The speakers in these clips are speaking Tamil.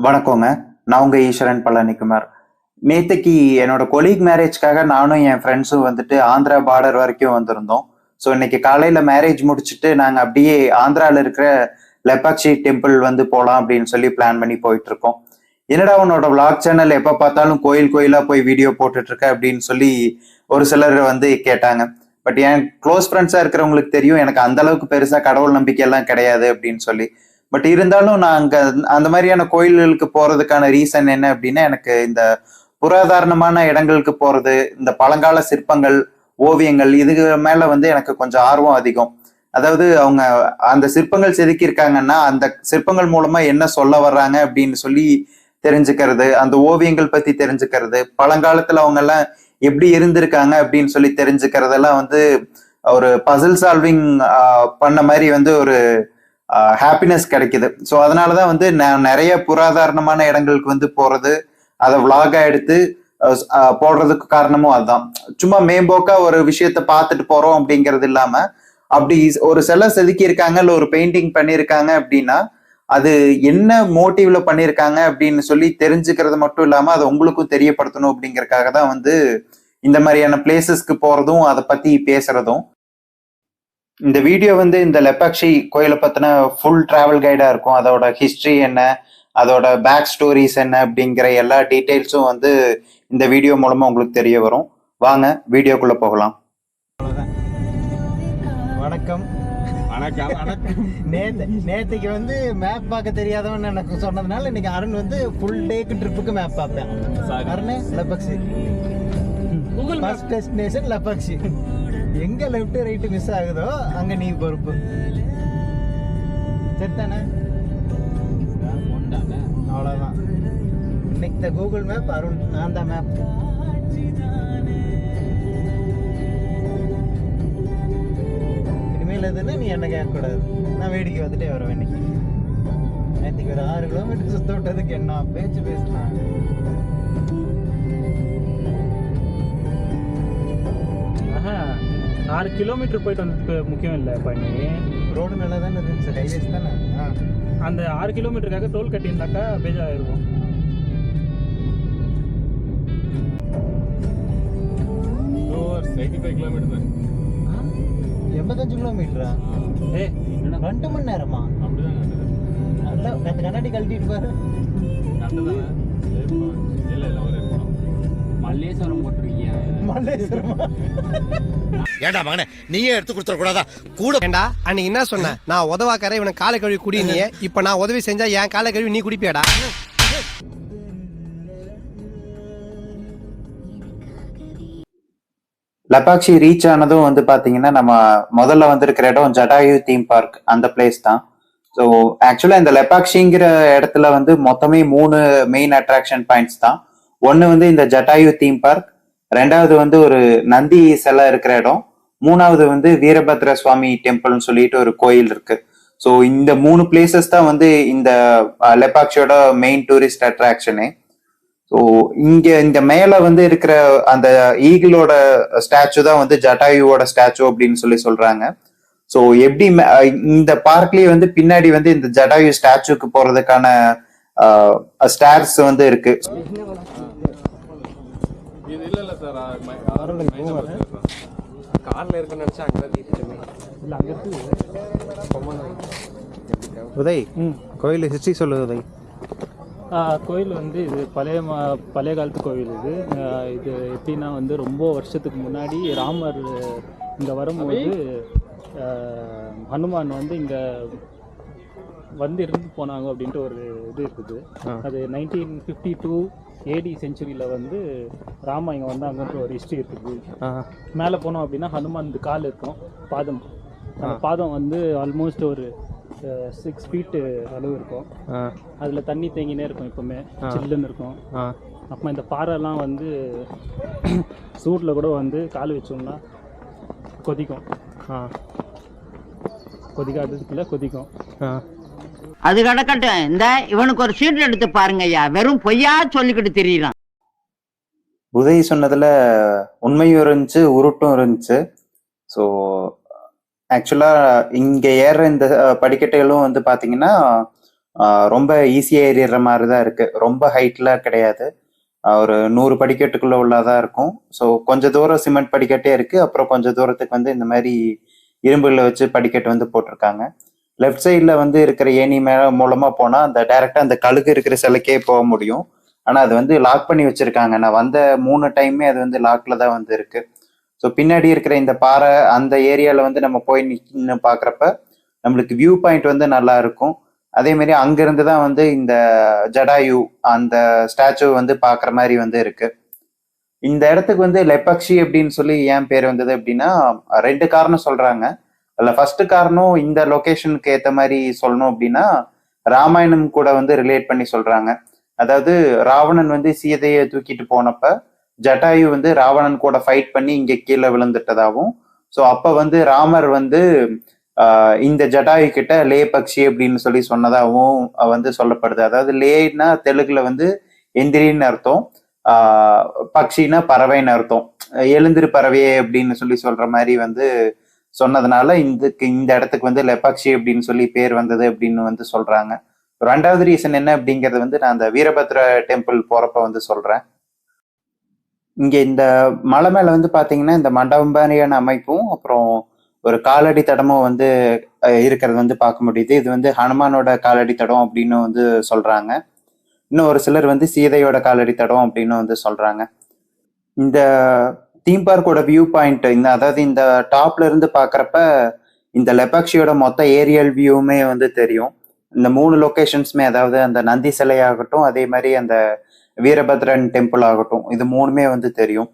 வணக்கங்க. நான் உங்க ஈஸ்வரன் பழனிக்குமார். நேத்தைக்கு என்னோட கொலீக் மேரேஜ்க்காக நானும் என் ஃப்ரெண்ட்ஸும் வந்துட்டு ஆந்திரா பார்டர் வரைக்கும் வந்திருந்தோம். ஸோ இன்னைக்கு காலையில மேரேஜ் முடிச்சுட்டு நாங்க அப்படியே ஆந்திரால இருக்கிற லெப்பாக்ஷி டெம்பிள் வந்து போலாம் அப்படின்னு சொல்லி பிளான் பண்ணி போயிட்டு இருக்கோம். என்னடா உன்னோட விளாக் சேனல் எப்ப பார்த்தாலும் கோயில் கோயிலா போய் வீடியோ போட்டுட்டு இருக்க அப்படின்னு சொல்லி ஒரு சிலர் வந்து கேட்டாங்க. பட் என் க்ளோஸ் ஃப்ரெண்ட்ஸா இருக்கிறவங்களுக்கு தெரியும் எனக்கு அந்த அளவுக்கு பெருசா கடவுள் நம்பிக்கை எல்லாம் கிடையாது அப்படின்னு சொல்லி. பட் இருந்தாலும் நான் அங்க அந்த மாதிரியான கோயில்களுக்கு போறதுக்கான ரீசன் என்ன அப்படின்னா, எனக்கு இந்த புராதாரணமான இடங்களுக்கு போறது, இந்த பழங்கால சிற்பங்கள், ஓவியங்கள் இதுக்கு மேல வந்து எனக்கு கொஞ்சம் ஆர்வம் அதிகம். அதாவது அவங்க அந்த சிற்பங்கள் செதுக்கியிருக்காங்கன்னா அந்த சிற்பங்கள் மூலமா என்ன சொல்ல வர்றாங்க அப்படின்னு சொல்லி தெரிஞ்சுக்கிறது, அந்த ஓவியங்கள் பத்தி தெரிஞ்சுக்கிறது, பழங்காலத்துல அவங்க எல்லாம் எப்படி இருந்திருக்காங்க அப்படின்னு சொல்லி தெரிஞ்சுக்கிறதெல்லாம் வந்து ஒரு பசில் சால்விங் பண்ண மாதிரி வந்து ஒரு ஹாப்பினஸ் கிடைக்குது. ஸோ அதனாலதான் வந்து நான் நிறைய புராதாரணமான இடங்களுக்கு வந்து போறது, அதை விளாகா எடுத்து போடுறதுக்கு காரணமும் அதுதான். சும்மா மேம்போக்கா ஒரு விஷயத்த பார்த்துட்டு போறோம் அப்படிங்கிறது இல்லாம, அப்படி ஒரு சிலை செதுக்கி இருக்காங்க இல்ல ஒரு பெயிண்டிங் பண்ணியிருக்காங்க அப்படின்னா அது என்ன மோட்டிவ்ல பண்ணியிருக்காங்க அப்படின்னு சொல்லி தெரிஞ்சுக்கிறது மட்டும் இல்லாம அதை உங்களுக்கும் தெரியப்படுத்தணும் அப்படிங்கறதுக்காக தான் வந்து இந்த மாதிரியான பிளேசஸ்க்கு போறதும் அதை பத்தி பேசுறதும். இந்த வீடியோ வந்து இந்த லெப்பாக்ஷி கோயிலை பத்தின ஃபுல் டிராவல் கைடா இருக்கும். அதோட ஹிஸ்டரி என்ன, அதோட பேக் ஸ்டோரிஸ் என்ன அப்படிங்கிற எல்லா டீட்டெயில்ஸும் வந்து இந்த வீடியோ மூலமா உங்களுக்கு தெரிய வரும். வாங்க வீடியோக்குள்ள போகலாம். வணக்கம். வணக்கம். வணக்கம். நேற்றுக்கு வந்து மேப் பார்க்க தெரியாதவன் எனக்கு சொன்னதுனால இன்னைக்கு அருண் வந்து ஃபுல் டேக்கு ட்ரிப்புக்கு மேப் பார்ப்பேன். Arun Lepakshi first destination Lepakshi. எங்க லெஃப்ட் ரைட் மிஸ் ஆகுதோ அங்க நீ பொறுப்பு. சரிதானே? அவ்வளோதான். இன்னைக்கு த கூகுள் மேப் அருண், நான் தான் மேப். இனிமேல் எதுன்னா நீ என்ன கேட்கக்கூடாது, நான் வேடிக்கை வந்துட்டே வரேன். இன்னைக்கு நேற்றுக்கு ஒரு 6 கிலோமீட்டர் சுத்த விட்டதுக்கு என்ன பேச்சு பேசினான். 6 கிலோமீட்டர் போயிட்டு வந்ததுக்கு முக்கியம் இல்லை. பண்ணி ரோடு நல்லா தானே இருந்துச்சு, ஹைவேஸ் தானே. அந்த 6 கிலோமீட்டருக்காக டோல் கட்டியிருந்தாக்கா பேஜாக இருக்கும். கிலோமீட்டர் 85 கிலோமீட்டரா? 2 மணி நேரமா? நல்லா கண்ணாடி கழட்டிட்டு பாரு. மல்லேஸ்வரம் போட்டிருக்கீங்க. மல்லேஸ்வரமா? ஏண்டா மகனே, நீயே எடுத்து கொடுத்துட கூடாதா? கூட ஏண்டா அன்னைக்கு என்ன சொன்ன? நான் உதவாக்கற இவனை காலை கழுவி குடி. நீ இப்ப நான் உதவி செஞ்சா என் காலை கழுவி நீ குடிப்பியாடா? லெப்பாக்ஷி ரீச் ஆனதும் வந்து பாத்தீங்கன்னா நம்ம முதல்ல வந்திருக்கிற இடம் ஜடாயு தீம் பார்க், அந்த பிளேஸ் தான். ஸோ ஆக்சுவலா இந்த லெப்பாக்ஷிங்கிற இடத்துல வந்து மொத்தமே 3 மெயின் அட்ராக்ஷன் பாயிண்ட்ஸ் தான். ஒன்னு வந்து இந்த ஜட்டாயு தீம் பார்க், ரெண்டாவது வந்து ஒரு நந்தி சிலை இருக்கிற இடம், மூணாவது வந்து வீரபத்ர சுவாமி டெம்பிள்னு சொல்லிட்டு ஒரு கோயில் இருக்கு. ஸோ இந்த 3 பிளேசஸ் தான் வந்து இந்த லெப்பாக்ஷியோட மெயின் டூரிஸ்ட் அட்ராக்ஷனே. ஸோ இங்க இந்த மேல வந்து இருக்கிற அந்த ஈகிளோட ஸ்டாச்சு தான் வந்து ஜட்டாயுவோட ஸ்டாச்சு அப்படின்னு சொல்லி சொல்றாங்க. ஸோ எப்படி இந்த பார்க்லயே வந்து பின்னாடி வந்து இந்த ஜடாயு ஸ்டாச்சுக்கு போறதுக்கான ஸ்டார்ஸ் வந்து இருக்கு. உதய், கோயில் ஹிஸ்டரி சொல்லுது உதய். கோயில் வந்து இது பழைய காலத்து கோவில். இது எப்படின்னா வந்து ரொம்ப வருஷத்துக்கு முன்னாடி ராமர் இங்கே வரும்போது ஹனுமான் வந்து இங்கே வந்து இருந்து போனாங்க அப்படின்ட்டு ஒரு இது இருக்குது. அது 1952 AD செஞ்சுரியில் வந்து ராமா இங்கே வந்தாங்கன்ற ஒரு ஹிஸ்ட்ரி இருக்குது. மேலே போனோம் அப்படின்னா ஹனுமான் கால் இருக்கும், பாதம். அந்த பாதம் வந்து ஆல்மோஸ்ட் ஒரு 6 feet அளவு இருக்கும். அதில் தண்ணி தேங்கினே இருக்கும், எப்பவுமே சில்லுன்னு இருக்கும். அப்புறமா இந்த பாறைலாம் வந்து சூட்டில் கூட வந்து கால் வச்சோம்னா கொதிக்கும். கொதிக்காததுக்குள்ள கொதிக்கும். அது கிடக்கட்டும். இந்த இவனுக்கு ஒரு சீட் எடுத்து பாருங்க ஐயா, வெறும் பொய்யா சொல்லிக்கிட்டு தெரியலாம். உதய் சொன்னதுல உண்மையும் இருந்துச்சு, உருட்டும் இருந்துச்சு. ஸோ ஆக்சுவலா இங்க ஏற இந்த படிக்கட்டுகளும் வந்து பாத்தீங்கன்னா ரொம்ப ஈஸியா ஏறிடுற மாதிரி தான் இருக்கு. ரொம்ப ஹைட்ல கிடையாது. ஒரு 100 படிக்கட்டுக்குள்ள உள்ளதான் இருக்கும். ஸோ கொஞ்ச தூரம் சிமெண்ட் படிக்கட்டே இருக்கு. அப்புறம் கொஞ்ச தூரத்துக்கு வந்து இந்த மாதிரி இரும்புகளை வச்சு படிக்கட்டு வந்து போட்டிருக்காங்க. லெஃப்ட் சைட்ல வந்து இருக்கிற ஏணி மூலமா போனா அந்த டைரக்டா அந்த கழுகு இருக்கிற சிலைக்கே போக முடியும். ஆனா அது வந்து லாக் பண்ணி வச்சிருக்காங்க. நான் வந்த 3 டைமே அது வந்து லாக்ல தான் வந்து இருக்கு. ஸோ பின்னாடி இருக்கிற இந்த பாறை அந்த ஏரியால வந்து நம்ம போய் நின்று பாக்குறப்ப நம்மளுக்கு வியூ பாயிண்ட் வந்து நல்லா இருக்கும். அதே மாதிரி அங்கிருந்து தான் வந்து இந்த ஜடாயு அந்த ஸ்டாச்சு வந்து பாக்குற மாதிரி வந்து இருக்கு. இந்த இடத்துக்கு வந்து லெப்பக்ஷி அப்படின்னு சொல்லி ஏன் பேர் வந்தது அப்படின்னா 2 காரணம் சொல்றாங்க. அதுல ஃபர்ஸ்ட் காரணம் இந்த லொகேஷனுக்கு ஏத்த மாதிரி சொல்லணும் அப்படின்னா ராமாயணம் கூட வந்து ரிலேட் பண்ணி சொல்றாங்க. அதாவது ராவணன் வந்து சீதையை தூக்கிட்டு போனப்ப ஜட்டாயு வந்து ராவணன் கூட ஃபைட் பண்ணி இங்க கீழே விழுந்துட்டதாகவும், ஸோ அப்ப வந்து ராமர் வந்து இந்த ஜட்டாயு கிட்ட லே பக்ஷி அப்படின்னு சொல்லி சொன்னதாகவும் வந்து சொல்லப்படுது. அதாவது லேன்னா தெலுங்குல வந்து எந்திரின்னு அர்த்தம், பக்ஷின்னா பறவைன்னு அர்த்தம். எழுந்திரு பறவையே அப்படின்னு சொல்லி சொல்ற மாதிரி வந்து சொன்னதுனால இந்த இடத்துக்கு வந்து லெப்பக்ஷி அப்படின்னு சொல்லி பேர் வந்தது அப்படின்னு வந்து சொல்றாங்க. 2வது ரீசன் என்ன அப்படிங்கறது வந்து நான் அந்த வீரபத்ர டெம்பிள் போறப்ப வந்து சொல்றேன். இங்க இந்த மலை மேல வந்து பாத்தீங்கன்னா இந்த மண்டபம் மாதிரியான அமைப்பும் அப்புறம் ஒரு காலடி தடமும் வந்து இருக்கிறது வந்து பார்க்க முடியுது. இது வந்து ஹனுமானோட காலடி தடம் அப்படின்னு வந்து சொல்றாங்க. இன்னும் ஒரு சிலர் வந்து சீதையோட காலடி தடம் அப்படின்னு வந்து சொல்றாங்க. இந்த தீம் பார்க்கோட வியூ பாயிண்ட் அதாவது இந்த டாப்ல இருந்து பாக்குறப்ப இந்த லெப்பக்ஷியோட மொத்த ஏரியல் வியூவுமே வந்து தெரியும். இந்த 3 லொகேஷன்ஸுமே, அதாவது அந்த நந்தி சிலை ஆகட்டும், அதே மாதிரி அந்த வீரபத்ரன் டெம்பிள் ஆகட்டும், இது 3மே வந்து தெரியும்.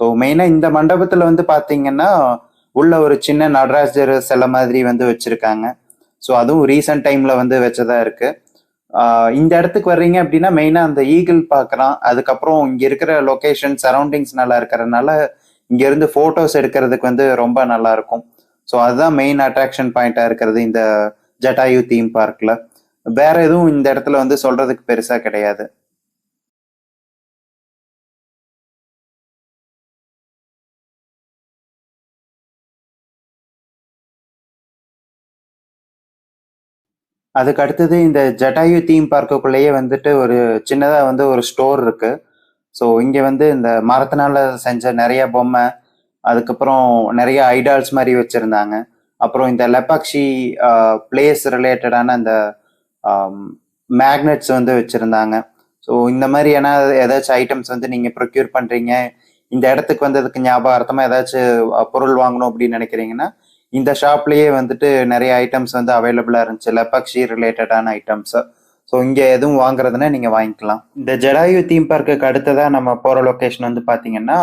ஸோ மெயினா இந்த மண்டபத்துல வந்து பாத்தீங்கன்னா உள்ள ஒரு சின்ன நடராஜர் சிலை மாதிரி வந்து வச்சிருக்காங்க. ஸோ அதுவும் ரீசன்ட் டைம்ல வந்து வச்சதா இருக்கு. இந்த இடத்துக்கு வர்றீங்க அப்படின்னா மெயினா அந்த ஈகிள் பார்க்கலாம். அதுக்கப்புறம் இங்க இருக்கிற லொகேஷன் சரௌண்டிங்ஸ் நல்லா இருக்கிறதுனால இங்க இருந்து போட்டோஸ் எடுக்கிறதுக்கு வந்து ரொம்ப நல்லா இருக்கும். ஸோ அதுதான் மெயின் அட்ராக்ஷன் பாயிண்டா இருக்கிறது இந்த ஜட்டாயு தீம் பார்க்ல. வேற எதுவும் இந்த இடத்துல வந்து சொல்றதுக்கு பெருசா கிடையாது. அதுக்கு அடுத்தது இந்த ஜட்டாயு தீம் பார்க்குள்ளேயே வந்துட்டு ஒரு சின்னதா வந்து ஒரு ஸ்டோர் இருக்கு. ஸோ இங்க வந்து இந்த மரத்தினால செஞ்ச நிறைய பொம்மை, அதுக்கப்புறம் நிறைய ஐடால்ஸ் மாதிரி வச்சிருந்தாங்க. அப்புறம் இந்த லெப்பக்ஷி பிளேஸ் ரிலேட்டடான அந்த மேக்னெட்ஸ் வந்து வச்சிருந்தாங்க. ஸோ இந்த மாதிரியான ஏதாச்சும் ஐட்டம்ஸ் வந்து நீங்க ப்ரொக்யூர் பண்றீங்க, இந்த இடத்துக்கு வந்ததுக்கு ஞாபகார்த்தமா ஏதாச்சும் பொருள் வாங்கணும் அப்படின்னு நினைக்கிறீங்கன்னா இந்த ஷாப்லயே வந்துட்டு நிறைய ஐட்டம்ஸ் வந்து அவைலபிளா இருந்துச்சு, லெப்பக்ஷி ரிலேட்டடான ஐட்டம்ஸ். ஸோ இங்க எதுவும் வாங்குறதுன்னா நீங்க வாங்கிக்கலாம். இந்த ஜடாயு தீம் பார்க்குக்கு அடுத்ததா நம்ம போற லொகேஷன் வந்து பாத்தீங்கன்னா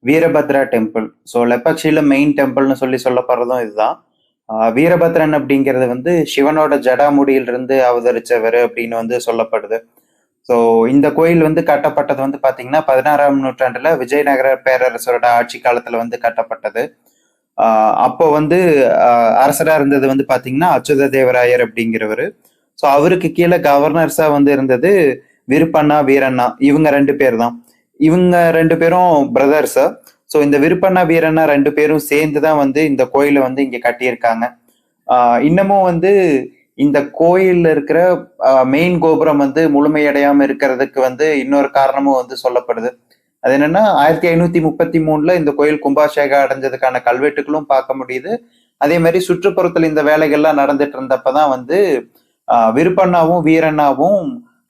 வீரபத்ரா டெம்பிள். ஸோ லெப்பக்ஷியில மெயின் டெம்பிள்னு சொல்லி சொல்லப்படுறதும் இதுதான். வீரபத்ரன் அப்படிங்கிறது வந்து சிவனோட ஜடாமுடியிலிருந்து அவதரிச்சவர் அப்படின்னு வந்து சொல்லப்படுது. ஸோ இந்த கோயில் வந்து கட்டப்பட்டது வந்து பாத்தீங்கன்னா 16ஆம் நூற்றாண்டுல விஜயநகர பேரரசரோட ஆட்சி காலத்துல வந்து கட்டப்பட்டது. அப்போ வந்து அரசரா இருந்தது வந்து பாத்தீங்கன்னா அச்சுத தேவராயர் அப்படிங்கிறவரு. ஸோ அவருக்கு கீழே கவர்னர்ஸா வந்து இருந்தது விருப்பண்ணா வீரண்ணா. இவங்க 2 பேர் தான். இவங்க 2 பேரும் பிரதர்ஸ். ஸோ இந்த விருப்பண்ணா வீரண்ணா 2 பேரும் சேர்ந்து தான் வந்து இந்த கோயிலை வந்து இங்க கட்டியிருக்காங்க. இன்னமும் வந்து இந்த கோயில்ல இருக்கிற மெயின் கோபுரம் வந்து முழுமையடையாம இருக்கிறதுக்கு வந்து இன்னொரு காரணமும் வந்து சொல்லப்படுது. அது என்னன்னா 1533 இந்த கோயில் கும்பாபிஷேகம் அடைஞ்சதுக்கான கல்வெட்டுகளும் பார்க்க முடியுது. அதே மாதிரி சுற்றுப்புறத்துல இந்த வேலைகள்லாம் நடந்துட்டு இருந்தப்பதான் வந்து விருப்பண்ணாவும் வீரண்ணாவும்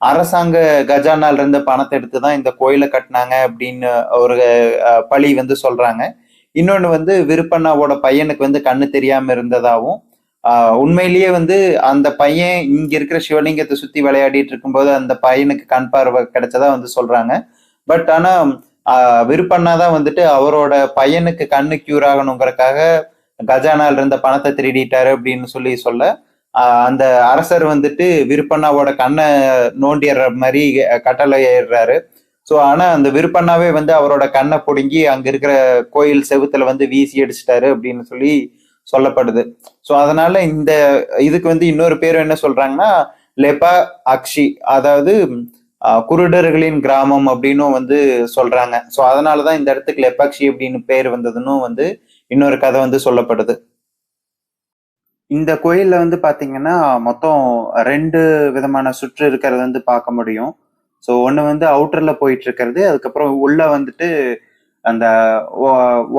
அரசாங்க கஜானால இருந்து பணத்தை எடுத்துதான் இந்த கோயிலை கட்டினாங்க அப்படின்னு ஒரு பழி வந்து சொல்றாங்க. இன்னொன்னு வந்து விருப்பண்ணாவோட பையனுக்கு வந்து கண்ணு தெரியாம இருந்ததாவும், உண்மையிலேயே வந்து அந்த பையன் இங்க இருக்கிற சிவலிங்கத்தை சுத்தி விளையாடிட்டு இருக்கும்போது அந்த பையனுக்கு கண் பார்வை கிடைச்சதா வந்து சொல்றாங்க. பட் ஆனா விருப்பண்ணாதான் வந்துட்டு அவரோட பையனுக்கு கண்ணு கியூர் ஆகணுங்கிறதுக்காக கஜானால இருந்த பணத்தை திருடிட்டாரு அப்படின்னு சொல்ல அந்த அரசர் வந்துட்டு விருப்பண்ணாவோட கண்ணை நோண்டிடுற மாதிரி கட்டளை ஏறுறாரு. ஸோ ஆனா அந்த விருப்பண்ணாவே வந்து அவரோட கண்ணை பிடுங்கி அங்க இருக்கிற கோயில் செவுத்துல வந்து வீசி அடிச்சிட்டாரு அப்படின்னு சொல்லப்படுது. ஸோ அதனால இந்த இதுக்கு வந்து இன்னொரு பேர் என்ன சொல்றாங்கன்னா லெப்பா அக்ஷி, அதாவது குருடர்களின் கிராமம் அப்படின்னும் வந்து சொல்றாங்க. ஸோ அதனாலதான் இந்த இடத்துக்கு லெப்பக்ஷி அப்படின்னு பேர் வந்ததுன்னு வந்து இன்னொரு கதை வந்து சொல்லப்படுது. இந்த கோயில்ல வந்து பாத்தீங்கன்னா மொத்தம் 2 விதமான சுற்று இருக்கிறது வந்து பார்க்க முடியும். ஸோ ஒன்று வந்து அவுட்டர்ல போயிட்டு இருக்கிறது, அதுக்கப்புறம் உள்ள வந்துட்டு அந்த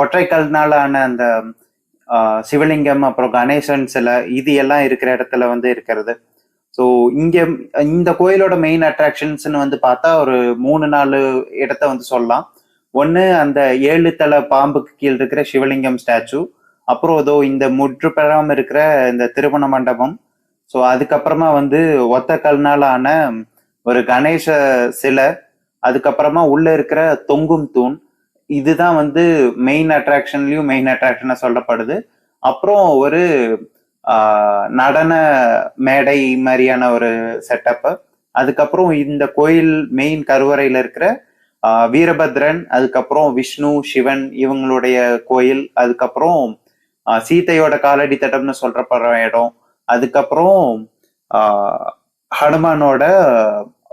ஒற்றை கல்னால ஆன அந்த சிவலிங்கம் அப்புறம் கணேசன் சிலை இது எல்லாம் இருக்கிற இடத்துல வந்து இருக்கிறது. ஸோ இங்க இந்த கோயிலோட மெயின் அட்ராக்ஷன்ஸ்னு வந்து பார்த்தா ஒரு 3-4 இடத்த வந்து சொல்லலாம். ஒன்று அந்த 7 தலை பாம்புக்கு கீழ் இருக்கிற சிவலிங்கம் ஸ்டாச்சு, அப்புறம் ஏதோ இந்த முற்று பெறாம இருக்கிற இந்த திருமண மண்டபம். ஸோ அதுக்கப்புறமா வந்து ஒத்த கல்னால ஆன ஒரு கணேச சிலை, அதுக்கப்புறமா உள்ள இருக்கிற தொங்கும் தூண். இதுதான் வந்து மெயின் அட்ராக்ஷனா சொல்லப்படுது. அப்புறம் ஒரு நடன மேடை மாதிரியான ஒரு செட்டப். அதுக்கப்புறம் இந்த கோயில் மெயின் கருவறையில இருக்கிற வீரபத்ரன், அதுக்கப்புறம் விஷ்ணு, சிவன் இவங்களுடைய கோயில், அதுக்கப்புறம் சீதையோட காலடி தட்டம்னு சொல்றப்படுற இடம், அதுக்கப்புறம் ஹனுமானோட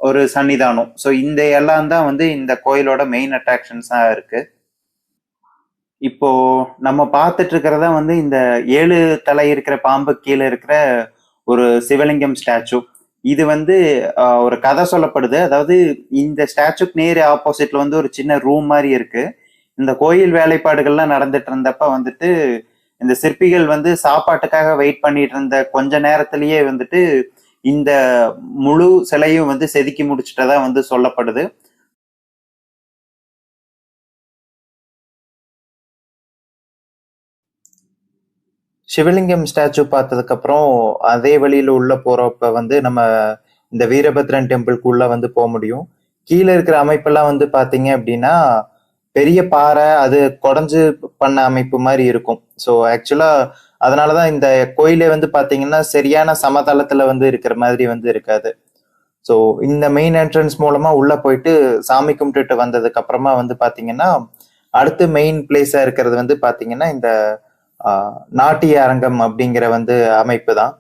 ஒரு சன்னிதானம். ஸோ இந்த எல்லாம் தான் வந்து இந்த கோயிலோட மெயின் அட்ராக்ஷன்ஸா இருக்கு. இப்போ நம்ம பார்த்துட்டு இருக்கிறதா வந்து இந்த 7 தலை இருக்கிற பாம்பு கீழே இருக்கிற ஒரு சிவலிங்கம் ஸ்டாச்சு. இது வந்து ஒரு கதை சொல்லப்படுது. அதாவது இந்த ஸ்டாச்சுக்கு நேர் ஆப்போசிட்ல வந்து ஒரு சின்ன ரூம் மாதிரி இருக்கு. இந்த கோயில் வேலைப்பாடுகள்லாம் நடந்துட்டு இருந்தப்ப வந்துட்டு இந்த சிற்பிகள் வந்து சாப்பாட்டுக்காக வெயிட் பண்ணிட்டு இருந்த கொஞ்ச நேரத்திலேயே வந்துட்டு இந்த முழு சிலையும் வந்து செதுக்கி முடிச்சுட்டதா வந்து சொல்லப்படுது. சிவலிங்கம் ஸ்டாச்சு பார்த்ததுக்கு அப்புறம் அதே வழியில உள்ள போறப்ப வந்து நம்ம இந்த வீரபத்ரன் டெம்பிள்குள்ள வந்து போக முடியும். கீழே இருக்கிற அமைப்பெல்லாம் வந்து பாத்தீங்க அப்படின்னா பெரிய பாறை, அது குடஞ்சு பண்ண அமைப்பு மாதிரி இருக்கும். ஸோ ஆக்சுவலா அதனாலதான் இந்த கோயிலே வந்து பாத்தீங்கன்னா சரியான சமதளத்துல வந்து இருக்கிற மாதிரி வந்து இருக்காது. ஸோ இந்த மெயின் என்ட்ரன்ஸ் மூலமா உள்ள போயிட்டு சாமி கும்பிட்டுட்டு வந்ததுக்கு அப்புறமா வந்து பாத்தீங்கன்னா அடுத்து மெயின் பிளேஸா இருக்கிறது வந்து பாத்தீங்கன்னா இந்த நாட்டிய அரங்கம் அப்படிங்கிற வந்து அமைப்பு தான்.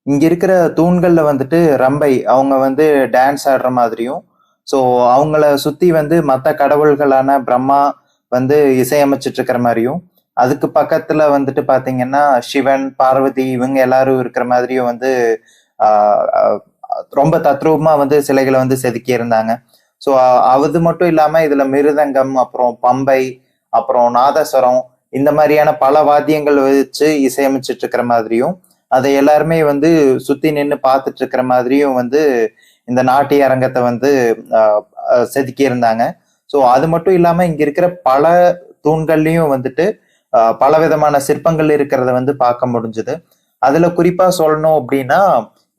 இங்க இருக்கிற தூண்கள்ல வந்துட்டு ரம்பை அவங்க வந்து டான்ஸ் ஆடுற மாதிரியும், ஸோ அவங்கள சுத்தி வந்து மற்ற கடவுள்களான பிரம்மா வந்து இசையமைச்சிட்டு இருக்கிற மாதிரியும், அதுக்கு பக்கத்துல வந்துட்டு பாத்தீங்கன்னா சிவன், பார்வதி இவங்க எல்லாரும் இருக்கிற மாதிரியும் வந்து ரொம்ப தத்ரூபமா வந்து சிலைகளை வந்து செதுக்கி இருந்தாங்க. ஸோ அது மட்டும் இல்லாம இதுல மிருதங்கம், அப்புறம் பம்பை, அப்புறம் நாதஸ்வரம் இந்த மாதிரியான பல வாத்தியங்கள் வச்சு இசையமைச்சிட்டு இருக்கிற மாதிரியும், அதை எல்லாருமே வந்து சுத்தி நின்று பார்த்துட்டு இருக்கிற மாதிரியும் வந்து இந்த நாட்டிய அரங்கத்தை வந்து செதுக்கி இருந்தாங்க. ஸோ அது மட்டும் இல்லாம இங்க இருக்கிற பல தூண்கள்லயும் வந்துட்டு பல விதமான சிற்பங்கள் இருக்கிறத வந்து பார்க்க முடிஞ்சுது. அதுல குறிப்பா சொல்லணும் அப்படின்னா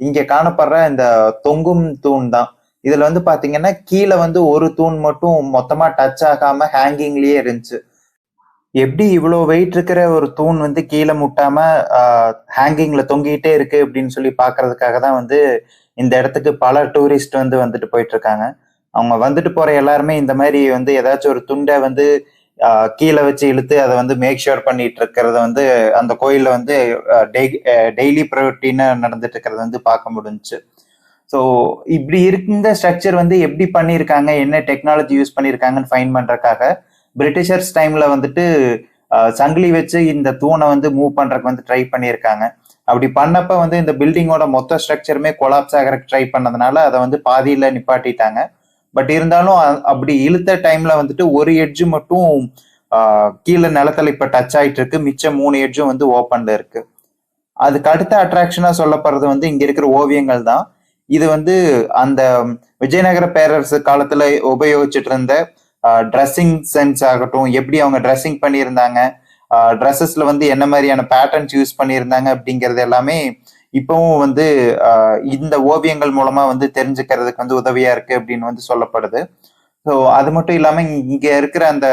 இங்க காணப்படுற இந்த தொங்கும் தூண் தான். இதுல வந்து பாத்தீங்கன்னா கீழே வந்து ஒரு தூண் மட்டும் மொத்தமா டச் ஆகாம ஹேங்கிங்லயே இருந்துச்சு. எப்படி இவ்வளோ வெயிட் இருக்கிற ஒரு தூண் வந்து கீழே முட்டாம ஹேங்கிங்ல தொங்கிட்டே இருக்கு அப்படின்னு சொல்லி பாக்குறதுக்காக தான் வந்து இந்த இடத்துக்கு பல டூரிஸ்ட் வந்து வந்துட்டு போயிட்டு இருக்காங்க. அவங்க வந்துட்டு போற எல்லாருமே இந்த மாதிரி வந்து ஏதாச்சும் ஒரு துண்டை வந்து கீழே வச்சு இழுத்து அதை வந்து மேக் ஷூர் பண்ணிட்டு இருக்கிறத வந்து அந்த கோயில்ல வந்து டெய்லி ப்ரையாரிட்டின்னு நடந்துட்டு இருக்கிறத வந்து பார்க்க முடிஞ்சுச்சு. ஸோ இப்படி இருந்த ஸ்ட்ரக்சர் வந்து எப்படி பண்ணியிருக்காங்க, என்ன டெக்னாலஜி யூஸ் பண்ணியிருக்காங்கன்னு ஃபைன் பண்றதுக்காக பிரிட்டிஷர்ஸ் டைம்ல வந்துட்டு சங்கிலி வச்சு இந்த தூணை வந்து மூவ் பண்றதுக்கு வந்து ட்ரை பண்ணியிருக்காங்க. அப்படி பண்ணப்ப வந்து இந்த பில்டிங்கோட மொத்த ஸ்ட்ரக்சருமே கொலாப்ஸ் ஆகிறதுக்கு ட்ரை பண்ணதுனால அதை வந்து பாதியில நிப்பாட்டிட்டாங்க. பட் இருந்தாலும் அப்படி இழுத்த டைம்ல வந்துட்டு ஒரு எட்ஜு மட்டும் கீழே நிலத்துல இப்ப டச் ஆயிட்டு இருக்கு, மிச்சம் 3 எட்ஜும் வந்து ஓப்பன்ல இருக்கு. அதுக்கு அடுத்த அட்ராக்ஷனா சொல்லப்படுறது வந்து இங்க இருக்கிற ஓவியங்கள் தான். இது வந்து அந்த விஜயநகர பேரரசு காலத்துல உபயோகிச்சுட்டு இருந்த ட்ரெஸ்ஸிங் சென்ஸ் ஆகட்டும், எப்படி அவங்க ட்ரெஸ்ஸிங் பண்ணியிருந்தாங்க, ட்ரெஸ்ஸஸ்ல வந்து என்ன மாதிரியான பேட்டர்ன்ஸ் யூஸ் பண்ணியிருந்தாங்க அப்படிங்கிறது எல்லாமே இப்பவும் வந்து இந்த ஓவியங்கள் மூலமா வந்து தெரிஞ்சுக்கிறதுக்கு வந்து உதவியா இருக்கு அப்படின்னு வந்து சொல்லப்படுது. ஸோ அது மட்டும் இல்லாம இங்க இருக்கிற அந்த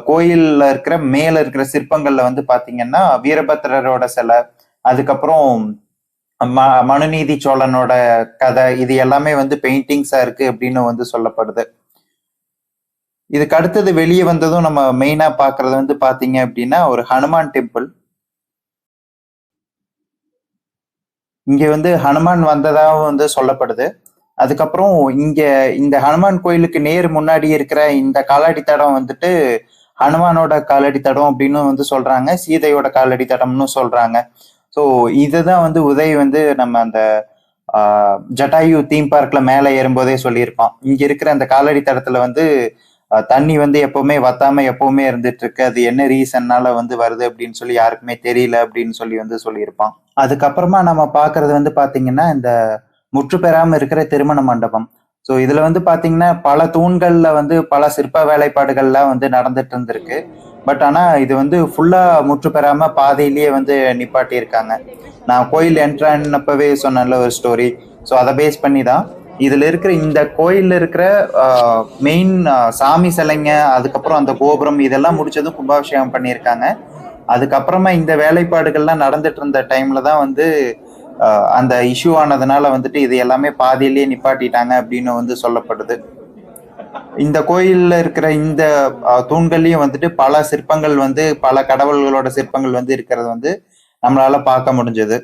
கோயில்ல இருக்கிற மேல இருக்கிற சிற்பங்கள்ல வந்து பாத்தீங்கன்னா வீரபத்ரரோட சிலை, அதுக்கப்புறம் மனுநீதி சோழனோட கதை, இது எல்லாமே வந்து பெயிண்டிங்ஸா இருக்கு அப்படின்னு வந்து சொல்லப்படுது. இதுக்கு அடுத்தது வெளியே வந்ததும் நம்ம மெயினா பாக்குறது வந்து பாத்தீங்க அப்படின்னா ஒரு ஹனுமான் டெம்பிள். இங்க வந்து ஹனுமான் வந்ததாகவும் வந்து சொல்லப்படுது. அதுக்கப்புறம் இங்க இந்த ஹனுமான் கோயிலுக்கு நேர் முன்னாடி இருக்கிற இந்த காலடி தடம் வந்துட்டு ஹனுமானோட காலடி தடம் அப்படின்னு வந்து சொல்றாங்க, சீதையோட காலடி தடம்னு சொல்றாங்க. ஸோ இதுதான் வந்து உதய் வந்து நம்ம அந்த ஜட்டாயு தீம் பார்க்ல மேலே ஏறும்போதே சொல்லியிருப்பான். இங்க இருக்கிற அந்த காலடி தடத்துல வந்து தண்ணி வந்து எப்பவுமே வத்தாம எப்பவுமே இருந்துட்டு இருக்கு, அது என்ன ரீசன்னால வந்து வருது அப்படின்னு சொல்லி யாருக்குமே தெரியல அப்படின்னு சொல்லி வந்து சொல்லியிருப்பான். அதுக்கப்புறமா நம்ம பாக்குறது வந்து பாத்தீங்கன்னா இந்த முற்று பெறாம இருக்கிற திருமண மண்டபம். ஸோ இதுல வந்து பாத்தீங்கன்னா பல தூண்கள்ல வந்து பல சிற்ப வேலைப்பாடுகள்லாம் வந்து நடந்துட்டு இருந்திருக்கு. பட் ஆனா இது வந்து ஃபுல்லா முற்று பெறாம பாதையிலேயே வந்து நிப்பாட்டி இருக்காங்க. நான் கோயில் என்ட்ரானப்பவே சொன்னேன்ல ஒரு ஸ்டோரி, ஸோ அதை பேஸ் பண்ணி தான் இதுல இருக்கிற இந்த கோயில்ல இருக்கிற மெயின் சாமி சிலைங்க, அதுக்கப்புறம் அந்த கோபுரம் இதெல்லாம் முடிச்சதும் கும்பாபிஷேகம் பண்ணியிருக்காங்க. அதுக்கப்புறமா இந்த வேலைப்பாடுகள்லாம் நடந்துட்டு இருந்த டைம்ல தான் வந்து அந்த இஷ்யூ ஆனதுனால வந்துட்டு இது எல்லாமே பாதியிலேயே நிப்பாட்டிட்டாங்க அப்படின்னு வந்து சொல்லப்படுது. இந்த கோயில்ல இருக்கிற இந்த தூண்கள்லயும் வந்துட்டு பல சிற்பங்கள் வந்து பல கடவுள்களோட சிற்பங்கள் வந்து இருக்கிறது வந்து நம்மளால பார்க்க முடிஞ்சது.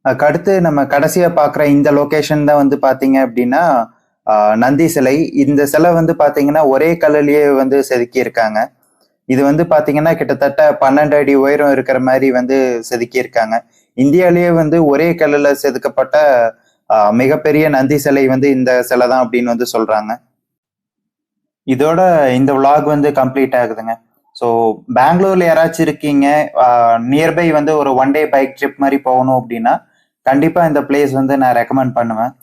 அதுக்கடுத்து நம்ம கடைசியா பாக்குற இந்த லொகேஷன் தான் வந்து பாத்தீங்க அப்படின்னா நந்தி சிலை. இந்த சிலை வந்து பாத்தீங்கன்னா ஒரே கல்லுலயே வந்து செதுக்கி இருக்காங்க. இது வந்து பாத்தீங்கன்னா கிட்டத்தட்ட 12 அடி உயரம் இருக்கிற மாதிரி வந்து செதுக்கி இருக்காங்க. இந்தியாலேயே வந்து ஒரே கல்லுல செதுக்கப்பட்ட மிகப்பெரிய நந்தி சிலை வந்து இந்த சிலை தான் அப்படின்னு வந்து சொல்றாங்க. இதோட இந்த vlog வந்து கம்ப்ளீட் ஆகுதுங்க. ஸோ பெங்களூர்ல யாராச்சும் இருக்கீங்க, நியர்பை வந்து ஒரு 1 day பைக் ட்ரிப் மாதிரி போகணும் அப்படின்னா கண்டிப்பா இந்த பிளேஸ் வந்து நான் ரெக்கமெண்ட் பண்ணுவேன்.